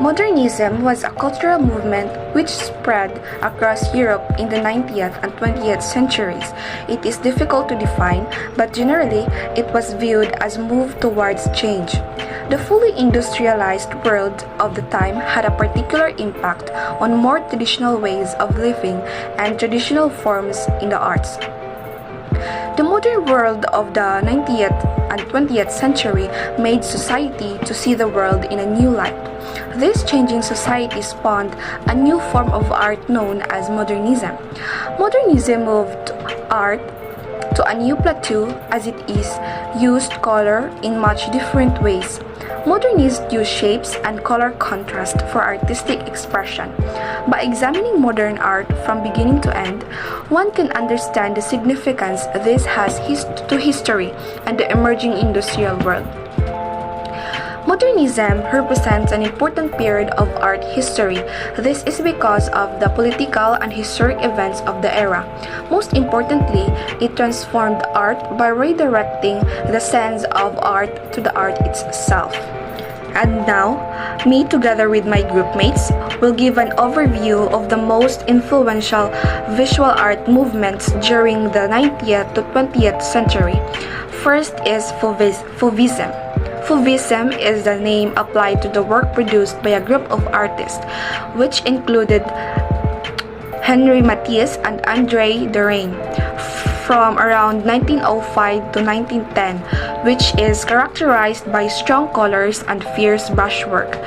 Modernism was a cultural movement which spread across Europe in the 19th and 20th centuries. It is difficult to define, but generally it was viewed as a move towards change. The fully industrialized world of the time had a particular impact on more traditional ways of living and traditional forms in the arts. The modern world of the 19th and 20th century made society to see the world in a new light. This changing society spawned a new form of art known as modernism. Modernism moved art to a new plateau as it is used color in much different ways. Modernists use shapes and color contrast for artistic expression. By examining modern art from beginning to end, one can understand the significance this has to history and the emerging industrial world. Modernism represents an important period of art history. This is because of the political and historic events of the era. Most importantly, it transformed art by redirecting the sense of art to the art itself. And now, me together with my groupmates will give an overview of the most influential visual art movements during the 19th to 20th century. First is Fauvism. Fauvism is the name applied to the work produced by a group of artists, which included Henri Matisse and André Derain, from around 1905 to 1910, which is characterized by strong colors and fierce brushwork.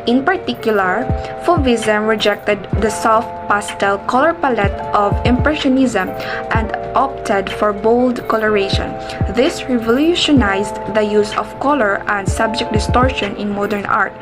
In particular, Fauvism rejected the soft pastel color palette of Impressionism and opted for bold coloration. This revolutionized the use of color and subject distortion in modern art.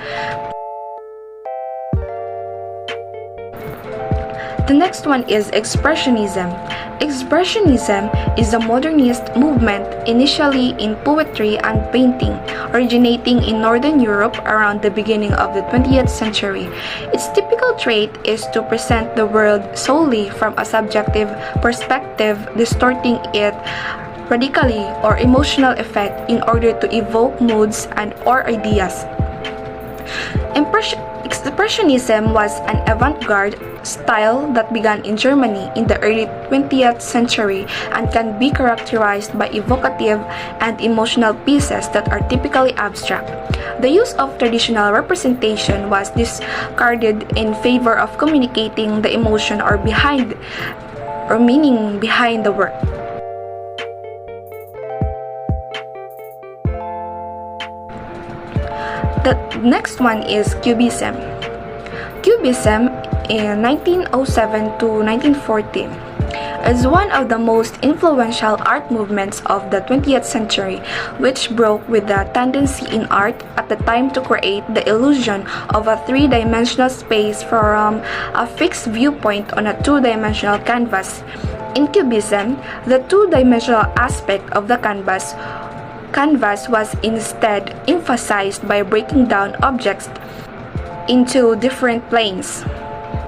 The next one is Expressionism. Expressionism is a modernist movement initially in poetry and painting, originating in Northern Europe around the beginning of the 20th century. Its typical trait is to present the world solely from a subjective perspective, distorting it radically or emotional effect in order to evoke moods and or ideas. Expressionism was an avant-garde style that began in Germany in the early 20th century and can be characterized by evocative and emotional pieces that are typically abstract. The use of traditional representation was discarded in favor of communicating the emotion or meaning behind the work. The next one is Cubism. Cubism in 1907 to 1914 is one of the most influential art movements of the 20th century, which broke with the tendency in art at the time to create the illusion of a three-dimensional space from a fixed viewpoint on a two-dimensional canvas. In Cubism, the two-dimensional aspect of the canvas was instead emphasized by breaking down objects into different planes.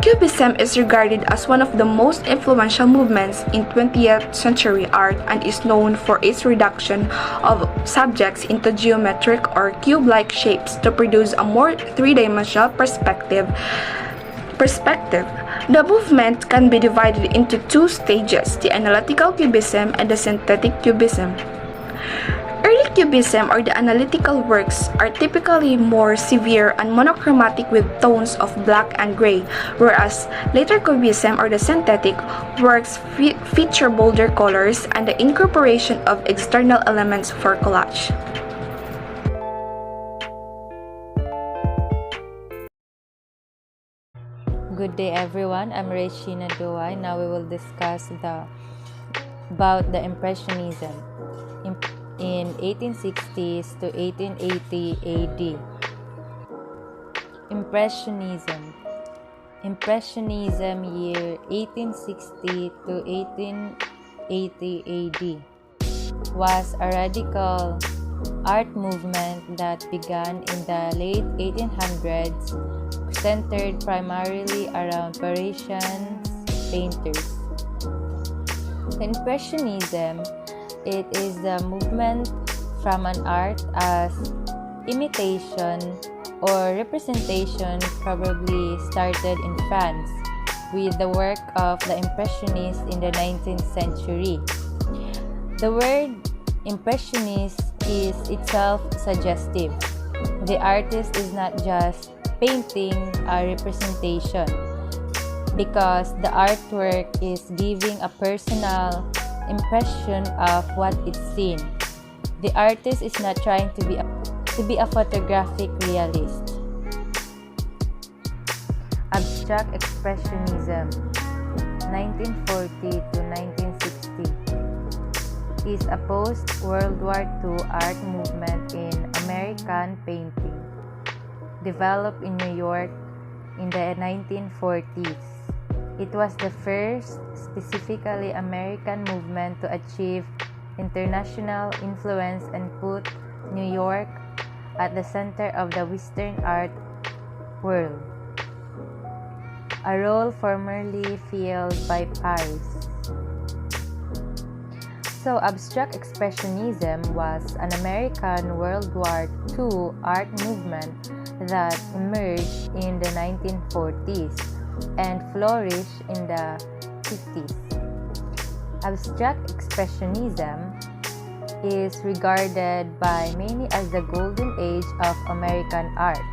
Cubism is regarded as one of the most influential movements in 20th century art and is known for its reduction of subjects into geometric or cube-like shapes to produce a more three-dimensional perspective. The movement can be divided into two stages, the analytical cubism and the synthetic cubism. Early Cubism or the analytical works are typically more severe and monochromatic with tones of black and gray, whereas later Cubism or the synthetic works feature bolder colors and the incorporation of external elements for collage. Good day everyone, I'm Regina Duay. Now we will discuss about the Impressionism in 1860s to 1880 AD. Impressionism year 1860 to 1880 AD was a radical art movement that began in the late 1800s, centered primarily around Parisian painters. Impressionism, it is the movement from an art as imitation or representation probably started in France with the work of the Impressionists in the 19th century. The word Impressionist is itself suggestive. The artist is not just painting a representation, because the artwork is giving a personal impression of what it's seen. The artist is not trying to be a photographic realist. Abstract Expressionism, 1940 to 1960, is a post-World War II art movement in American painting, developed in New York in the 1940s. It was the first specifically American movement to achieve international influence and put New York at the center of the Western art world, a role formerly filled by Paris. So, Abstract Expressionism was an American World War II art movement that emerged in the 1940s and flourished in the 50s. Abstract Expressionism is regarded by many as the golden age of American art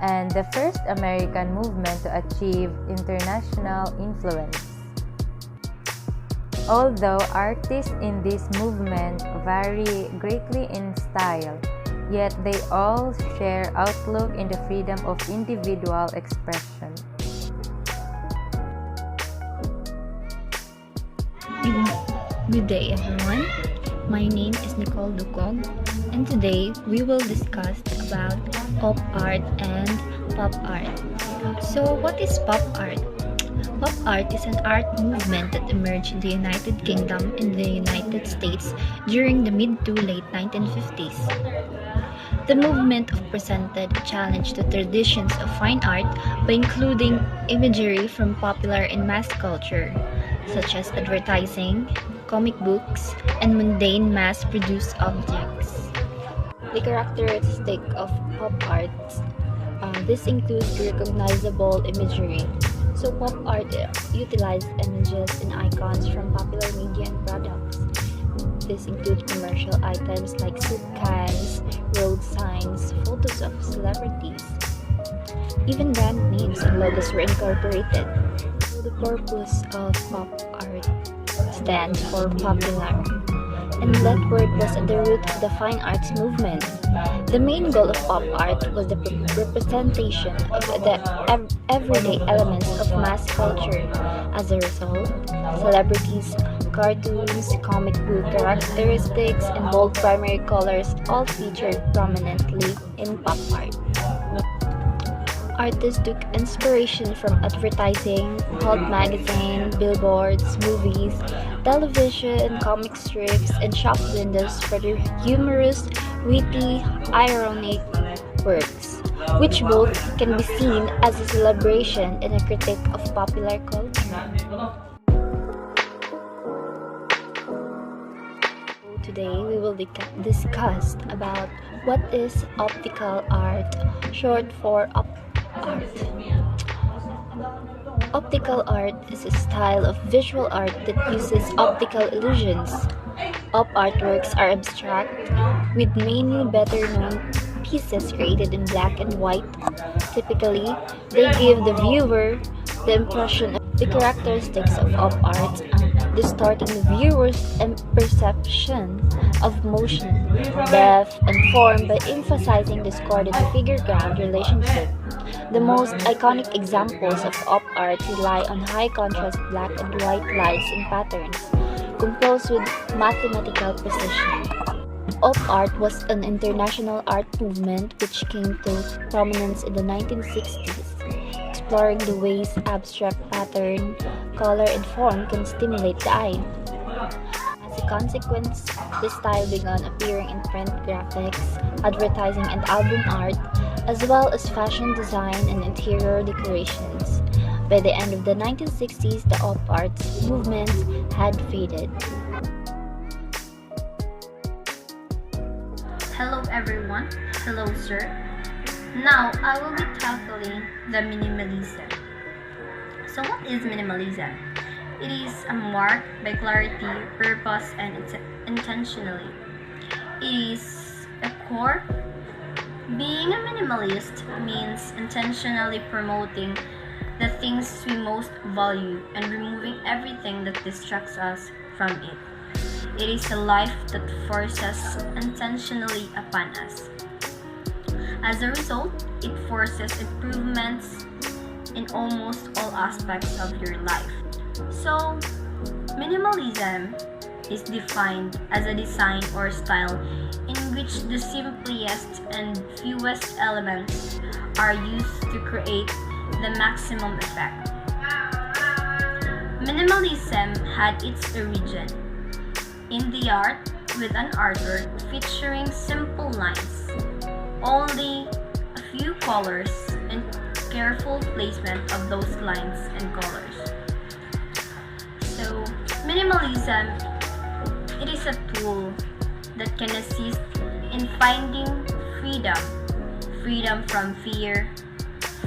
and the first American movement to achieve international influence. Although artists in this movement vary greatly in style, yet they all share outlook in the freedom of individual expression. Good day, everyone. My name is Nicole Ducog, and today we will discuss about pop art and pop art. So, what is pop art? Pop art is an art movement that emerged in the United Kingdom and the United States during the mid to late 1950s. The movement presented a challenge to traditions of fine art by including imagery from popular and mass culture, such as advertising, comic books, and mundane mass-produced objects. The characteristic of pop art, this includes recognizable imagery. So pop art utilizes images and icons from popular media and products. This includes commercial items like soup cans, road signs, photos of celebrities. Even brand names and logos were incorporated. So the purpose of pop art stands for popular, and that word was at the root of the fine arts movement. The main goal of pop art was the representation of the everyday elements of mass culture. As a result, celebrities, cartoons, comic book characteristics, and bold primary colors all featured prominently in pop art. Artists took inspiration from advertising, pulp magazine, billboards, movies, television, comic strips, and shop windows for their humorous, witty, ironic works, which both can be seen as a celebration and a critique of popular culture. Today we will discuss about what is optical art, short for op art. Optical art is a style of visual art that uses optical illusions. Op artworks are abstract, with many better-known pieces created in black and white. Typically, they give the viewer the impression of the characteristics of op art, distorting the viewer's perception of motion, depth, and form by emphasizing discordant figure-ground relationship. The most iconic examples of op art rely on high-contrast black and white lights and patterns, composed with mathematical precision. Op art was an international art movement which came to prominence in the 1960s, exploring the ways abstract pattern, color, and form can stimulate the eye. As a consequence, the style began appearing in print graphics, advertising, and album art, as well as fashion design and interior decorations. By the end of the 1960s, the op art movement had faded. Hello everyone. Hello sir. Now, I will be tackling the minimalism. So, what is minimalism? It is a mark by clarity, purpose, and intentionally. It is a core. Being a minimalist means intentionally promoting the things we most value and removing everything that distracts us from it. It is a life that forces intentionally upon us. As a result, it forces improvements in almost all aspects of your life. So, minimalism is defined as a design or style in which the simplest and fewest elements are used to create the maximum effect. Minimalism had its origin in the art with an artwork featuring simple lines, only a few colors, and careful placement of those lines and colors. So, minimalism, it is a tool that can assist in finding freedom. Freedom from fear,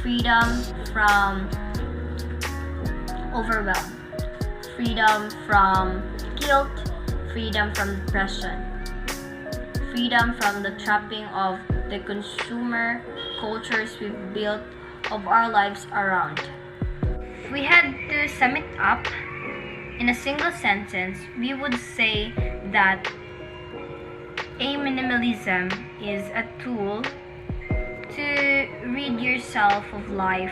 freedom from overwhelm, freedom from guilt, freedom from depression, freedom from the trapping of the consumer cultures we've built of our lives around. If we had to sum it up in a single sentence, we would say that a minimalism is a tool to rid yourself of life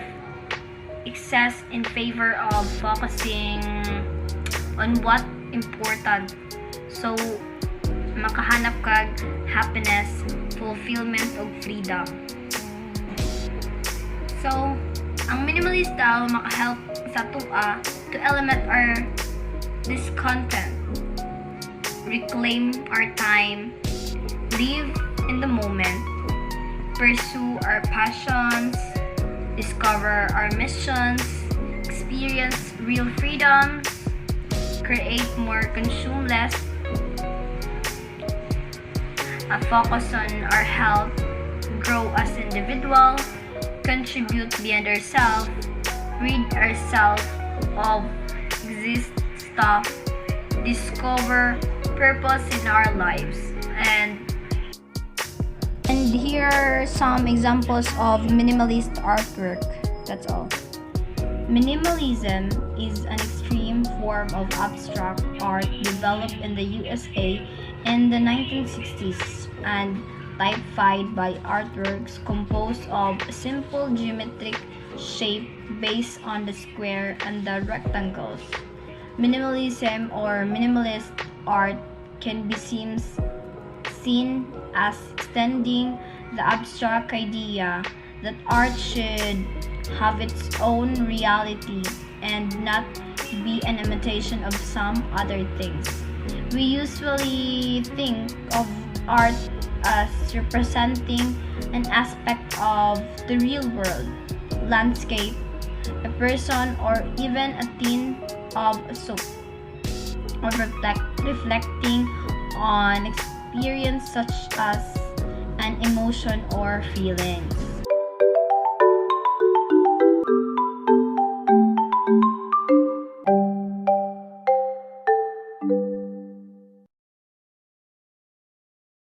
excess in favor of focusing on what important. So, makahanap kag happiness, fulfillment, ug freedom. So, ang minimalist style makahelp sa tua to element our discontent, reclaim our time, live in the moment, pursue our passions, discover our missions, experience real freedoms, create more, consume less, focus on our health, grow as individual, contribute beyond ourselves, rid ourselves of exist stuff, discover purpose in our lives, and here are some examples of minimalist artwork. That's all. Minimalism is an extreme form of abstract art developed in the USA in the 1960s and typified by artworks composed of simple geometric shape based on the square and the rectangles. Minimalism or minimalist art can be seen as extending the abstract idea that art should have its own reality and not be an imitation of some other things. We usually think of art as representing an aspect of the real world, landscape, a person, or even a tin of soap, or reflecting on experience such as an emotion or feelings.